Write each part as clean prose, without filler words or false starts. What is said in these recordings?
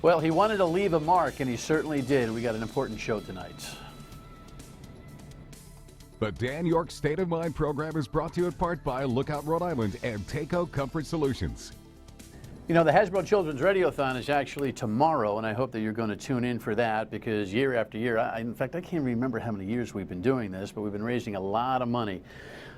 Well, he wanted to leave a mark, and he certainly did. We got an important show tonight. The Dan Yorke State of Mind program is brought to you in part by Lookout Rhode Island and Takeo Comfort Solutions. You know, the Hasbro Children's Radiothon is actually tomorrow, and I hope that you're going to tune in for that because year after year, in fact, I can't remember how many years we've been doing this, but we've been raising a lot of money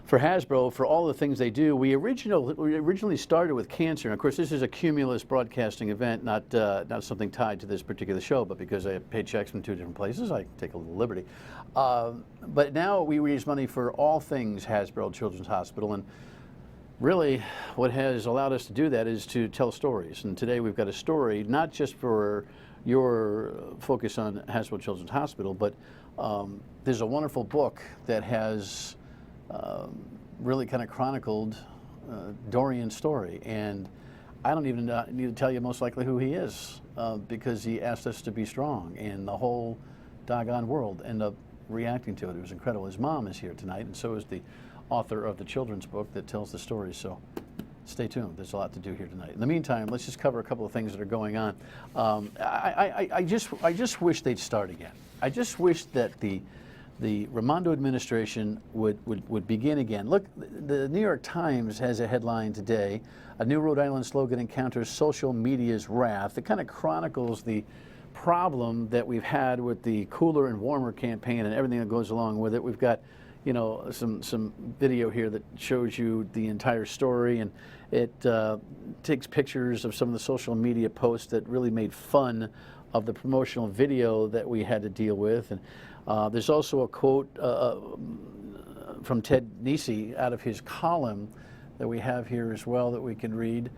for Hasbro for all the things they do. We originally started with cancer, and of course, this is a Cumulus broadcasting event, not something tied to this particular show, but because I have paid checks from two different places, I take a little liberty. But now we raise money for all things Hasbro Children's Hospital, and really, what has allowed us to do that is to tell stories. And today we've got a story, not just for your focus on Hasbro Children's Hospital, but there's a wonderful book that has really kind of chronicled Dorian's story. And I don't even need to tell you most likely who he is because he asked us to be strong. And the whole doggone world ended up reacting to it. It was incredible. His mom is here tonight, and so is the author of the children's book that tells the story. So stay tuned. There's a lot to do here tonight. In the meantime, let's just cover a couple of things that are going on. I just wish they'd start again. I just wish that the Raimondo administration would begin again. Look, the New York Times has a headline today: a new Rhode Island slogan encounters social media's wrath. It kind of chronicles the problem that we've had with the cooler and warmer campaign and everything that goes along with it. We've got, you know, some video here that shows you the entire story, and it takes pictures of some of the social media posts that really made fun of the promotional video that we had to deal with. And there's also a quote from Ted Nesi out of his column that we have here as well that we can read.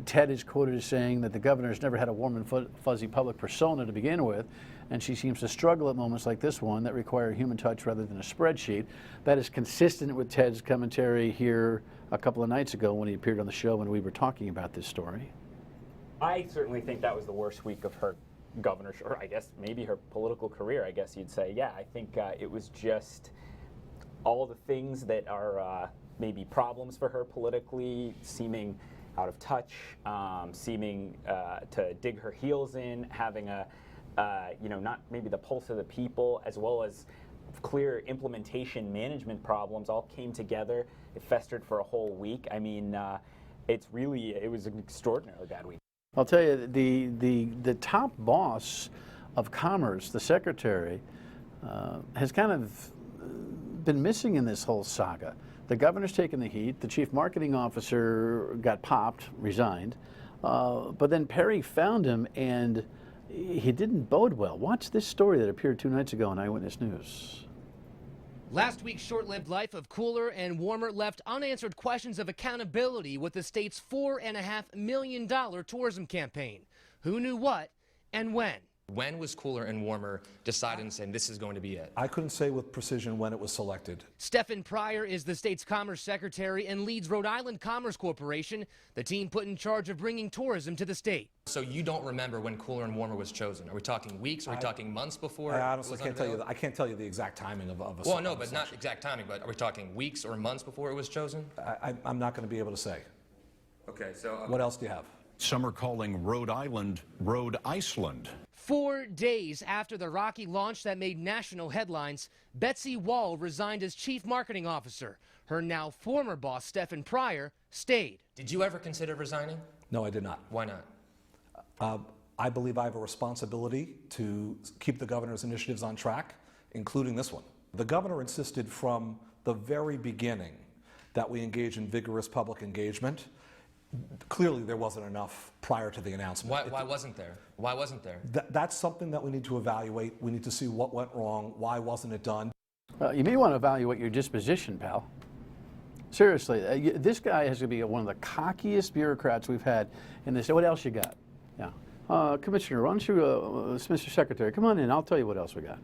Ted is quoted as saying that the governor's never had a warm and fuzzy public persona to begin with, and she seems to struggle at moments like this one that require human touch rather than a spreadsheet. That is consistent with Ted's commentary here a couple of nights ago when he appeared on the show when we were talking about this story. I certainly think that was the worst week of her governorship, or I guess maybe her political career, I guess you'd say. Yeah, I think it was just all the things that are maybe problems for her politically, seeming out of touch, seeming to dig her heels in, having a, you know, not maybe the pulse of the people, as well as clear implementation management problems all came together. It festered for a whole week. I mean, it was an extraordinarily bad week. I'll tell you, the top boss of commerce, the secretary, has kind of been missing in this whole saga. The governor's taken the heat. The chief marketing officer got popped, resigned. But then Perry found him, and he didn't bode well. Watch this story that appeared 2 nights ago on Eyewitness News. Last week's short-lived life of cooler and warmer left unanswered questions of accountability with the state's $4.5 million tourism campaign. Who knew what and when? When was cooler and warmer decided and saying this is going to be it? I couldn't say with precision when it was selected. Stephen Pryor is the state's commerce secretary and leads Rhode Island Commerce Corporation, the team put in charge of bringing tourism to the state. So you don't remember when cooler and warmer was chosen? Are we talking weeks? Are we talking months before? I honestly can't tell you. I can't tell you the exact timing of a. Well, no, but not exact timing. But are we talking weeks or months before it was chosen? I'm not going to be able to say. Okay, so what else do you have? Some are calling Rhode Island Rhode Iceland. 4 days after the rocky launch that made national headlines, Betsy Wall resigned as chief marketing officer. Her now former boss, Stephen Pryor, stayed. Did you ever consider resigning? No, I did not. Why not? I believe I have a responsibility to keep the governor's initiatives on track, including this one. The governor insisted from the very beginning that we engage in vigorous public engagement. Clearly, there wasn't enough prior to the announcement. Why wasn't there? Why wasn't there? That's something that we need to evaluate. We need to see what went wrong. Why wasn't it done? You may want to evaluate your disposition, pal. Seriously, this guy has to be one of the cockiest bureaucrats we've had in this. What else you got? Yeah, Commissioner, why don't you, Mr. Secretary, come on in. I'll tell you what else we got.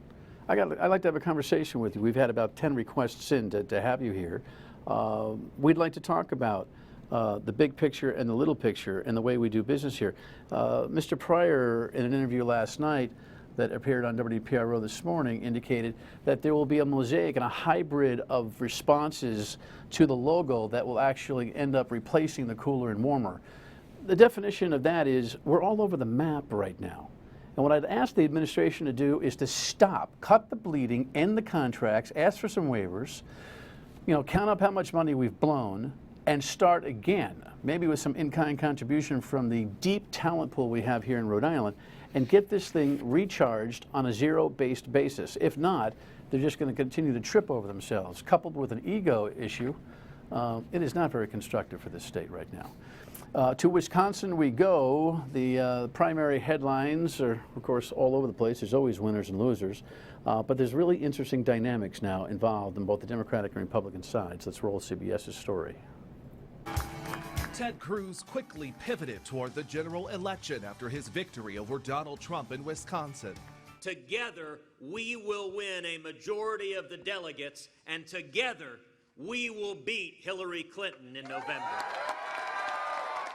I'd like to have a conversation with you. We've had about 10 requests in to have you here. We'd like to talk about the big picture and the little picture and the way we do business here. Mr. Pryor, in an interview last night that appeared on WPRO this morning, indicated that there will be a mosaic and a hybrid of responses to the logo that will actually end up replacing the cooler and warmer. the definition of that is we're all over the map right now. And what I'd ask the administration to do is to stop, cut the bleeding, end the contracts, ask for some waivers, count up how much money we've blown, and start again, maybe with some in-kind contribution from the deep talent pool we have here in Rhode Island, and get this thing recharged on a zero-based basis. If not, they're just going to continue to trip over themselves. Coupled with an ego issue, it is not very constructive for this state right now. To Wisconsin we go. The primary headlines are, of course, all over the place. There's always winners and losers. But there's really interesting dynamics now involved in both the Democratic and Republican sides. Let's roll CBS's story. Ted Cruz quickly pivoted toward the general election after his victory over Donald Trump in Wisconsin. Together, we will win a majority of the delegates, and together, we will beat Hillary Clinton in November.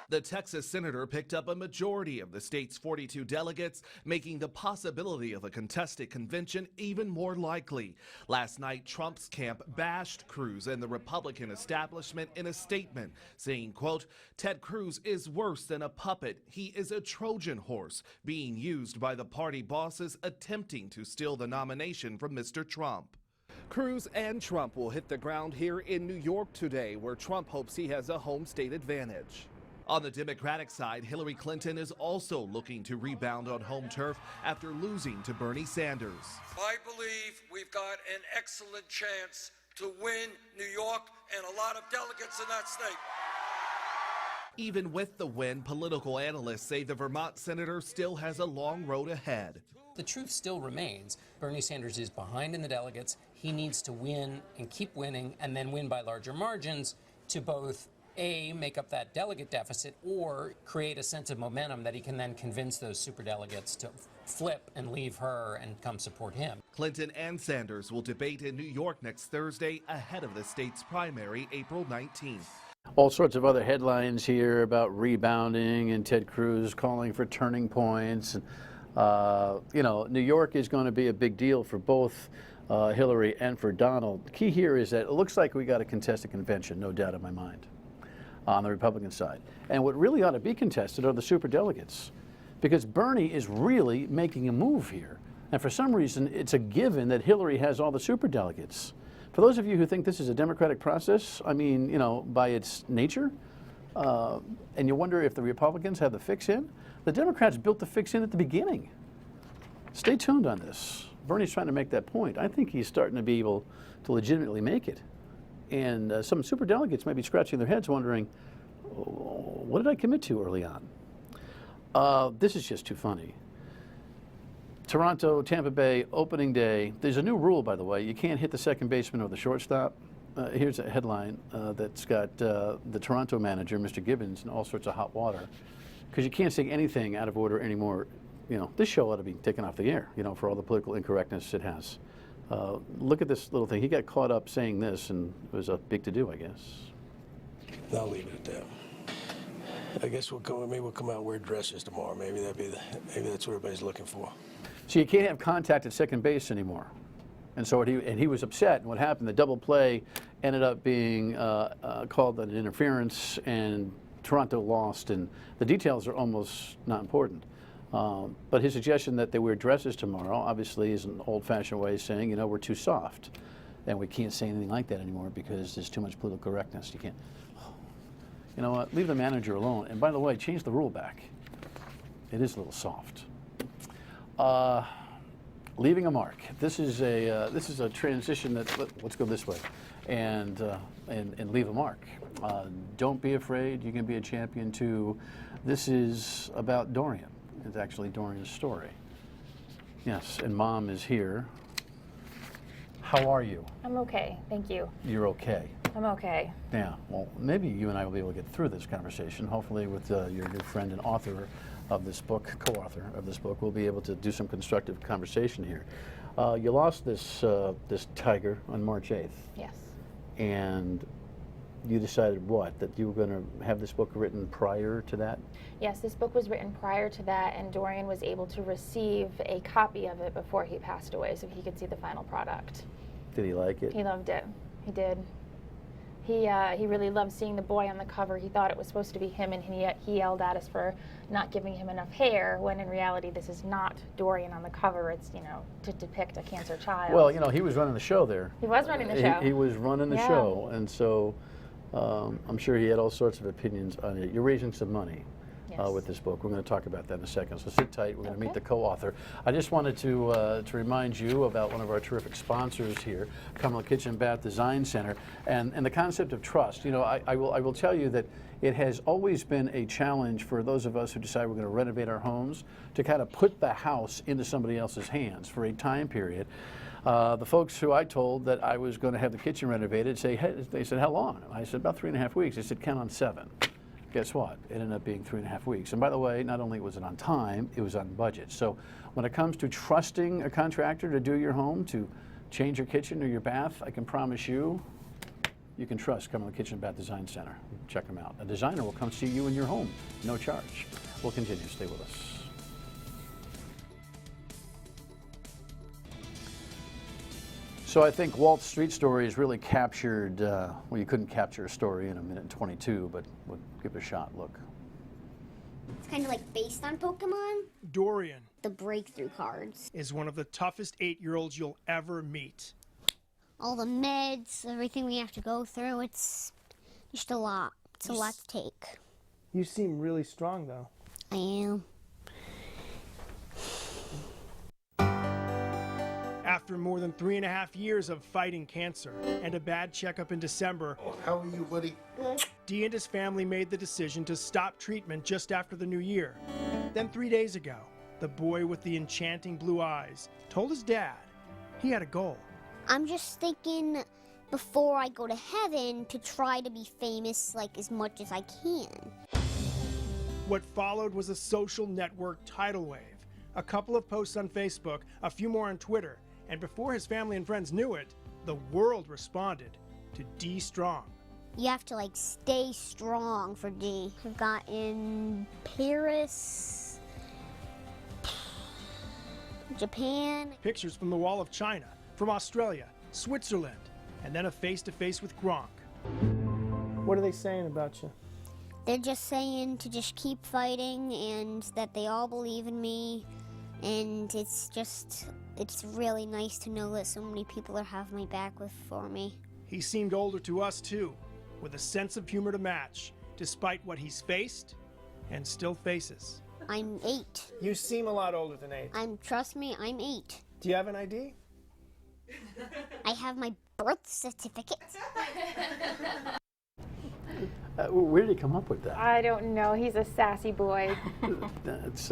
The Texas senator picked up a majority of the state's 42 delegates, making the possibility of a contested convention even more likely. Last night, Trump's camp bashed Cruz and the Republican establishment in a statement, saying, quote, "Ted Cruz is worse than a puppet. He is a Trojan horse being used by the party bosses attempting to steal the nomination from Mr. Trump." Cruz and Trump will hit the ground here in New York today, where Trump hopes he has a home state advantage. On the Democratic side, Hillary Clinton is also looking to rebound on home turf after losing to Bernie Sanders. I believe we've got an excellent chance to win New York and a lot of delegates in that state. Even with the win, political analysts say the Vermont senator still has a long road ahead. The truth still remains. Bernie Sanders is behind in the delegates. He needs to win and keep winning and then win by larger margins to both A, make up that delegate deficit, or create a sense of momentum that he can then convince those superdelegates to flip and leave her and come support him. Clinton and Sanders will debate in New York next Thursday ahead of the state's primary April 19th. All sorts of other headlines here about rebounding and Ted Cruz calling for turning points. New York is going to be a big deal for both Hillary and for Donald. The key here is that it looks like we got a contested convention, no doubt in my mind, on the Republican side. And what really ought to be contested are the superdelegates, because Bernie is really making a move here. And for some reason, it's a given that Hillary has all the superdelegates. For those of you who think this is a democratic process, I mean, by its nature, and you wonder if the Republicans have the fix in, the Democrats built the fix in at the beginning. Stay tuned on this. Bernie's trying to make that point. I think he's starting to be able to legitimately make it. And some superdelegates might be scratching their heads wondering, what did I commit to early on? This is just too funny. Toronto, Tampa Bay, opening day. There's a new rule, by the way. You can't hit the second baseman or the shortstop. Here's a headline that's got the Toronto manager, Mr. Gibbons, in all sorts of hot water, because you can't say anything out of order anymore. This show ought to be taken off the air, for all the political incorrectness it has. Look at this little thing. He got caught up saying this, and it was a big to-do, I guess. I'll leave it at that. I guess maybe we'll come out and wear dresses tomorrow. Maybe that's what everybody's looking for. So you can't have contact at second base anymore. And so he was upset. And what happened, the double play ended up being called an interference, and Toronto lost. And the details are almost not important. But his suggestion that they wear dresses tomorrow obviously is an old-fashioned way of saying, we're too soft. And we can't say anything like that anymore because there's too much political correctness. You can't. You know what? Leave the manager alone. And by the way, change the rule back. It is a little soft. Leaving a mark. This is a transition that let's go this way, and leave a mark. Don't be afraid. You can be a champion too. This is about Dorian. It's actually Dorian's story. Yes, and Mom is here. How are you? I'm okay, thank you. You're okay. I'm okay. Yeah. Well, maybe you and I will be able to get through this conversation. Hopefully, with your good friend and author of this book, co-author of this book, we'll be able to do some constructive conversation here. You lost this tiger on March 8th. Yes. And you decided what? That you were going to have this book written prior to that? Yes, this book was written prior to that, and Dorian was able to receive a copy of it before he passed away so he could see the final product. Did he like it? He loved it. He did. He really loved seeing the boy on the cover. He thought it was supposed to be him, and he yelled at us for not giving him enough hair, when in reality this is not Dorian on the cover. It's, to depict a cancer child. Well, he was running the show there. He was running the show. He was running the show, and so I'm sure he had all sorts of opinions on it. You're raising some money. With this book. We're going to talk about that in a second, so sit tight. We're going to meet the co-author. I just wanted to remind you about one of our terrific sponsors here, Cannella Kitchen Bath Design Center, and the concept of trust. I will tell you that it has always been a challenge for those of us who decide we're going to renovate our homes to kind of put the house into somebody else's hands for a time period. The folks who I told that I was going to have the kitchen renovated they said, how long? I said, about 3.5 weeks. They said, count on 7. Guess what? It ended up being 3.5 weeks. And by the way, not only was it on time, it was on budget. So when it comes to trusting a contractor to do your home, to change your kitchen or your bath, I can promise you, you can trust Cannella Kitchen Bath Design Center. Check them out. A designer will come see you in your home, no charge. We'll continue. Stay with us. So I think Walt's Street Stories really captured, well, you couldn't capture a story in 1:22, but we'll give it a shot. Look. It's kind of like based on Pokemon. Dorian, the breakthrough cards, is one of the toughest 8-year-olds you'll ever meet. All the meds, everything we have to go through, it's just a lot. It's a lot to take. You seem really strong, though. I am. After more than 3.5 years of fighting cancer and a bad checkup in December, how are you, buddy? Good. Dee and his family made the decision to stop treatment just after the new year. Then 3 days ago, the boy with the enchanting blue eyes told his dad he had a goal. I'm just thinking before I go to heaven to try to be famous as much as I can. What followed was a social network tidal wave. A couple of posts on Facebook, a few more on Twitter, and before his family and friends knew it, the world responded to D Strong. You have to stay strong for D. I've got in Paris, Japan. Pictures from the Wall of China, from Australia, Switzerland, and then a face-to-face with Gronk. What are they saying about you? They're just saying to just keep fighting and that they all believe in me. And it's really nice to know that so many people have my back for me. He seemed older to us too, with a sense of humor to match, despite what he's faced and still faces. I'm 8. You seem a lot older than 8. Trust me, I'm 8. Do you have an ID? I have my birth certificate. Where did he come up with that? I don't know. He's a sassy boy. That's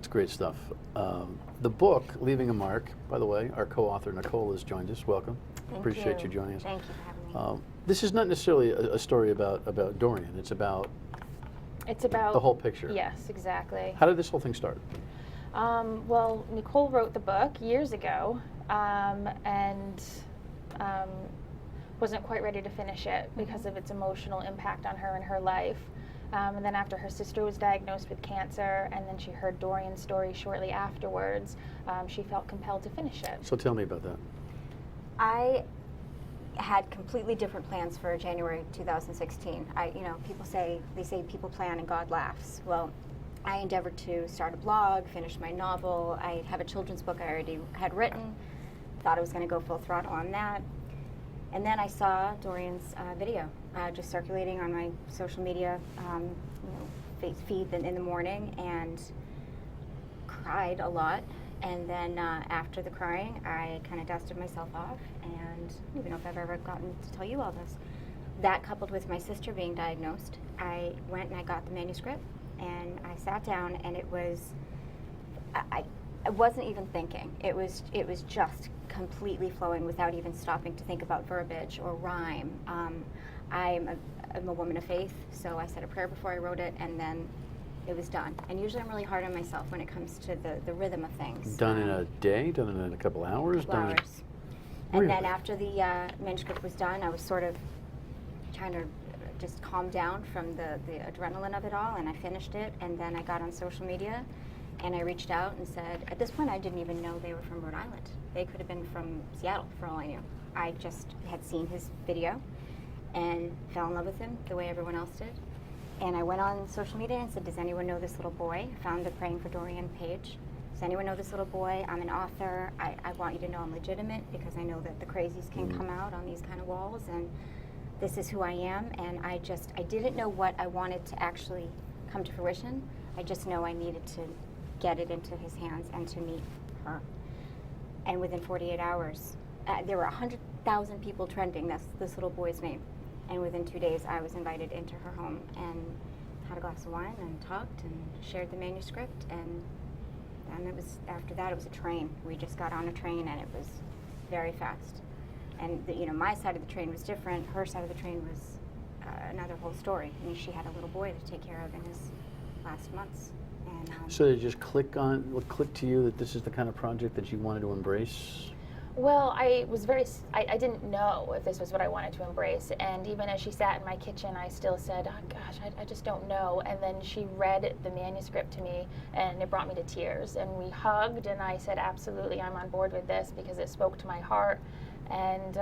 great stuff. The book, Leaving a Mark, by the way, our co-author Nicole has joined us. Welcome. Appreciate you joining us. Thank you for having me. This is not necessarily a story about Dorian. It's about the whole picture. Yes, exactly. How did this whole thing start? Well, Nicole wrote the book years ago, and wasn't quite ready to finish it because of its emotional impact on her and her life. And then after her sister was diagnosed with cancer, and then she heard Dorian's story shortly afterwards, she felt compelled to finish it. So tell me about that. I had completely different plans for January 2016. People say people plan and God laughs. Well, I endeavored to start a blog, finish my novel. I have a children's book I already had written. Thought I was going to go full throttle on that. And then I saw Dorian's video just circulating on my social media feed in the morning, and cried a lot. And then after the crying, I kind of dusted myself off, and I don't even know if I've ever gotten to tell you all this. That, coupled with my sister being diagnosed, I went and I got the manuscript, and I sat down, and it was, I wasn't even thinking. It was just completely flowing without even stopping to think about verbiage or rhyme. I'm a woman of faith, so I said a prayer before I wrote it, and then it was done. And usually I'm really hard on myself when it comes to the rhythm of things. Done in a day? Done in a couple hours? Couple hours. And then after the manuscript was done, I was sort of trying to just calm down from the adrenaline of it all, and I finished it, and then I got on social media, And I reached out and said, at this point I didn't even know they were from Rhode Island. They could have been from Seattle for all I knew. I just had seen his video and fell in love with him the way everyone else did. And I went on social media and said, does anyone know this little boy? Found the Praying for Dorian page. Does anyone know this little boy? I'm an author. I want you to know I'm legitimate because I know that the crazies can come out on these kind of walls, and this is who I am. And I didn't know what I wanted to actually come to fruition. I just know I needed to get it into his hands and to meet her. And within 48 hours, there were 100,000 people trending this little boy's name. And within 2 days, I was invited into her home and had a glass of wine and talked and shared the manuscript. And it was, after that, it was a train. We just got on a train and it was very fast. And my side of the train was different. Her side of the train was another whole story. I mean, she had a little boy to take care of in his last months. And, so did it just click to you that this is the kind of project that you wanted to embrace? Well, I didn't know if this was what I wanted to embrace. And even as she sat in my kitchen, I still said, oh gosh, I just don't know. And then she read the manuscript to me and it brought me to tears. And we hugged and I said, absolutely, I'm on board with this because it spoke to my heart. And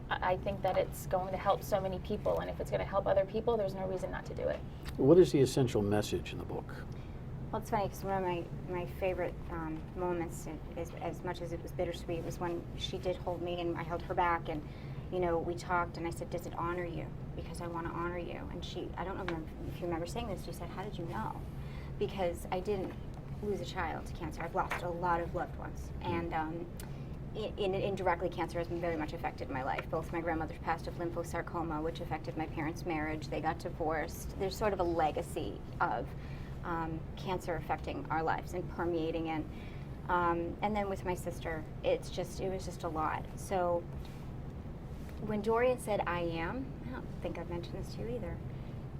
I think that it's going to help so many people. And if it's going to help other people, there's no reason not to do it. What is the essential message in the book? Well, it's funny because one of my favorite moments, as much as it was bittersweet, was when she did hold me and I held her back, and we talked, and I said, "Does it honor you? Because I want to honor you." And I don't know if you remember saying this. She said, "How did you know?" Because I didn't lose a child to cancer. I've lost a lot of loved ones, and indirectly, cancer has been very much affected my life. Both my grandmothers passed of lymphosarcoma, which affected my parents' marriage. They got divorced. There's sort of a legacy of cancer affecting our lives and permeating in. And then with my sister, it was just a lot. So when Dorian said, I am, I don't think I've mentioned this to you either,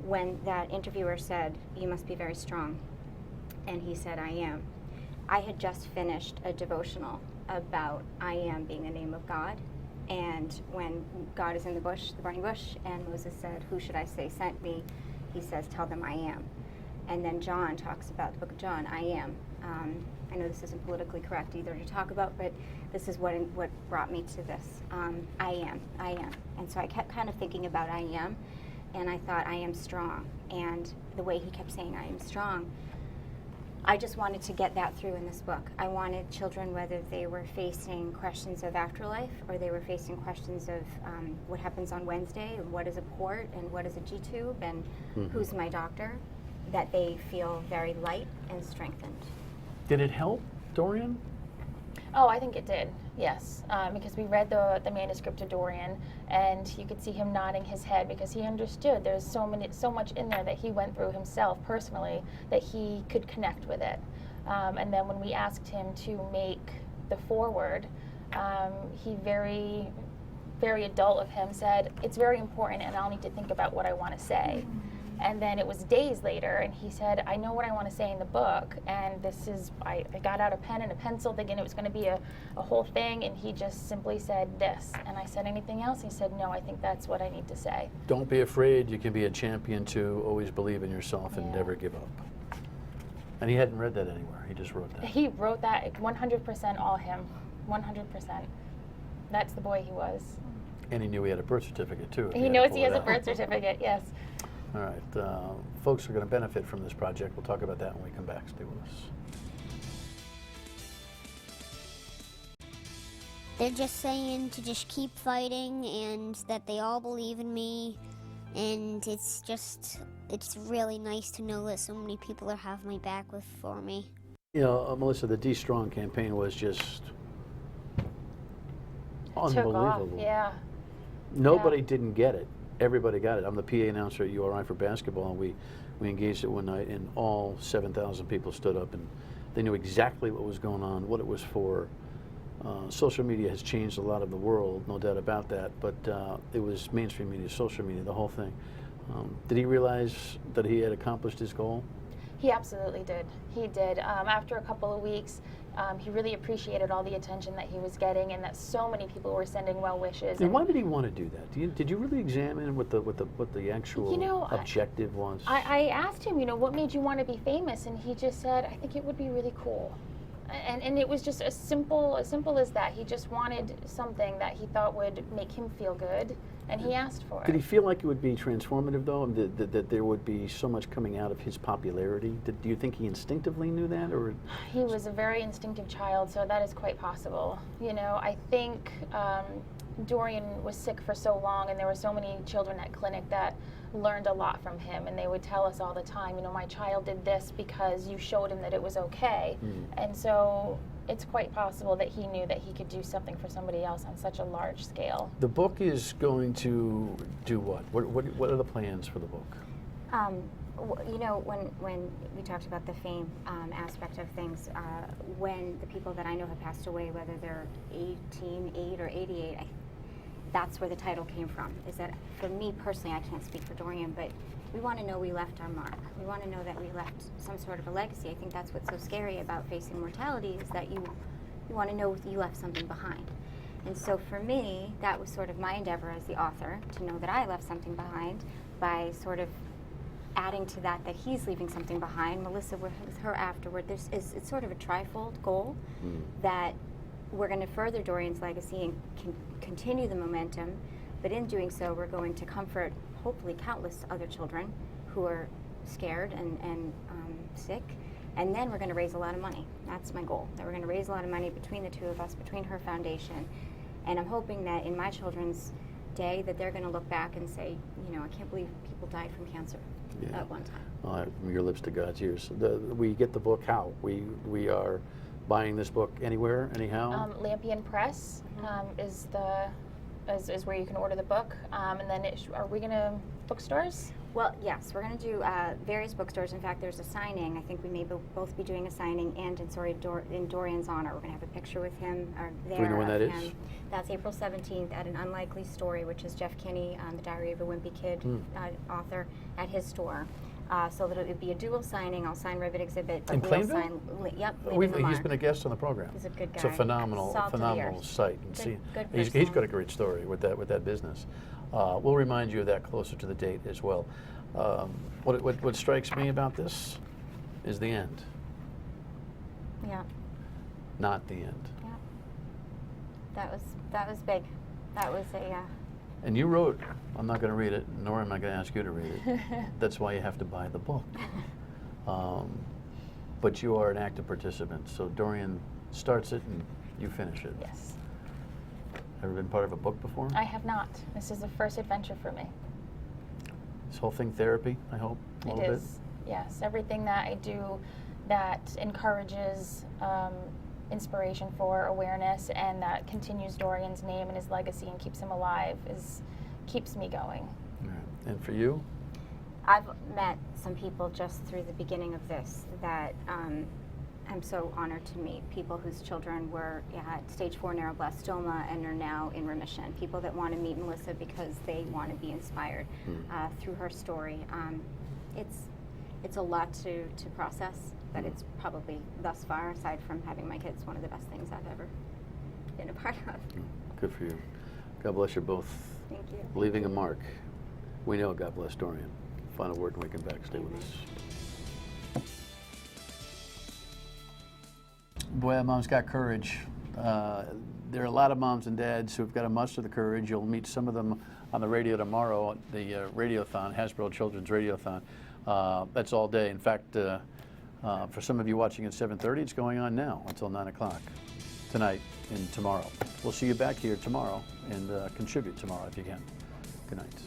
when that interviewer said, you must be very strong, and he said, I am, I had just finished a devotional about I am being the name of God. And when God is in the bush, the burning bush, and Moses said, who should I say sent me? He says, tell them I am. And then John talks about, the book of John, I am. I know this isn't politically correct either to talk about, but this is what brought me to this. I am. And so I kept kind of thinking about I am, and I thought I am strong. And the way he kept saying I am strong, I just wanted to get that through in this book. I wanted children, whether they were facing questions of afterlife or they were facing questions of what happens on Wednesday, and what is a port, and what is a G-tube, and who's my doctor, that they feel very light and strengthened. Did it help, Dorian? Oh, I think it did, yes. Because we read the manuscript to Dorian, and you could see him nodding his head because he understood there's so much in there that he went through himself personally that he could connect with it. And then when we asked him to make the foreword, he very, very adult of him said, it's very important and I'll need to think about what I want to say. And then it was days later, and he said, I know what I want to say in the book, and this is, I got out a pen and a pencil thinking it was going to be a whole thing, and he just simply said this. And I said, anything else? He said, no, I think that's what I need to say. Don't be afraid. You can be a champion too. Always believe in yourself and never give up. And he hadn't read that anywhere. He just wrote that. He wrote that 100% all him, 100%. That's the boy he was. And he knew he had a birth certificate too. He knows he has a birth certificate, yes. All right, folks are going to benefit from this project. We'll talk about that when we come back. Stay with us. They're just saying to just keep fighting and that they all believe in me. And it's really nice to know that so many people have my back for me. You know, Melissa, the D Strong campaign was just unbelievable. Took off, yeah. Nobody didn't get it. Everybody got it. I'm the PA announcer at URI for basketball, and we engaged it one night, and all 7,000 people stood up, and they knew exactly what was going on, what it was for. Social media has changed a lot of the world, no doubt about that, but it was mainstream media, social media, the whole thing. Did he realize that he had accomplished his goal? He absolutely did. He did. After a couple of weeks, he really appreciated all the attention that he was getting, and that so many people were sending well wishes. And why did he want to do that? Did you really examine what the actual objective was? I asked him, what made you want to be famous, and he just said, I think it would be really cool. And it was just as simple as that. He just wanted something that he thought would make him feel good, and he asked for it. Did he feel like it would be transformative, though, and that there would be so much coming out of his popularity? Do you think he instinctively knew that, or? He was a very instinctive child, so that is quite possible. I think Dorian was sick for so long, and there were so many children at clinic that learned a lot from him, and they would tell us all the time, my child did this because you showed him that it was okay. And so it's quite possible that he knew that he could do something for somebody else on such a large scale. The book is going to do what? What are the plans for the book? When we talked about the fame aspect of things, when the people that I know have passed away, whether they're 8 or 88, that's where the title came from. Is that, for me personally, I can't speak for Dorian, but we want to know we left our mark. We want to know that we left some sort of a legacy. I think that's what's so scary about facing mortality, is that you want to know you left something behind. And so for me, that was sort of my endeavor as the author, to know that I left something behind by sort of adding to that he's leaving something behind. Melissa, with her afterward, it's sort of a trifold goal that we're going to further Dorian's legacy and continue the momentum, but in doing so, we're going to comfort, hopefully, countless other children who are scared and sick, and then we're going to raise a lot of money. That's my goal, that we're going to raise a lot of money between the two of us, between her foundation, and I'm hoping that in my children's day that they're going to look back and say, I can't believe people died from cancer at one time. Well, from your lips to God's ears. We get the book how? We are buying this book anywhere, anyhow? Lampion Press is where you can order the book, and then are we going to bookstores? Well, yes, we're going to do various bookstores. In fact, there's a signing. I think we may both be doing a signing, and in Dorian's honor, we're going to have a picture with him there. Do we know when that is? That's April 17th at An Unlikely Story, which is Jeff Kinney, the Diary of a Wimpy Kid author, at his store. So that it would be a dual signing. I'll sign Rivet Exhibit. But in Plainville? Yep. He's been a guest on the program. He's a good guy. It's a phenomenal site. And he's got a great story with that business. We'll remind you of that closer to the date as well. What strikes me about this is the end. Yeah. Not the end. Yeah. That was big. That was a. And you wrote, I'm not going to read it, nor am I going to ask you to read it. That's why you have to buy the book. But you are an active participant, so Dorian starts it and you finish it. Yes. Ever been part of a book before? I have not. This is the first adventure for me. This whole thing therapy, I hope, a little bit? Yes. Everything that I do that encourages inspiration for awareness and that continues Dorian's name and his legacy and keeps him alive keeps me going. All right. And for you? I've met some people just through the beginning of this that I'm so honored to meet. People whose children were at stage 4 neuroblastoma and are now in remission. People that want to meet Melissa because they want to be inspired through her story. It's a lot to process, but it's probably thus far, aside from having my kids, one of the best things I've ever been a part of. Good for you. God bless you both. Thank you. Leaving a mark. We know God bless Dorian. Final word when we come back. Stay with us. Boy, that mom's got courage. There are a lot of moms and dads who've got to muster the courage. You'll meet some of them on the radio tomorrow, the Radiothon, Hasbro Children's Radiothon. That's all day. In fact, for some of you watching at 7:30, it's going on now until 9 o'clock tonight and tomorrow. We'll see you back here tomorrow and contribute tomorrow if you can. Good night.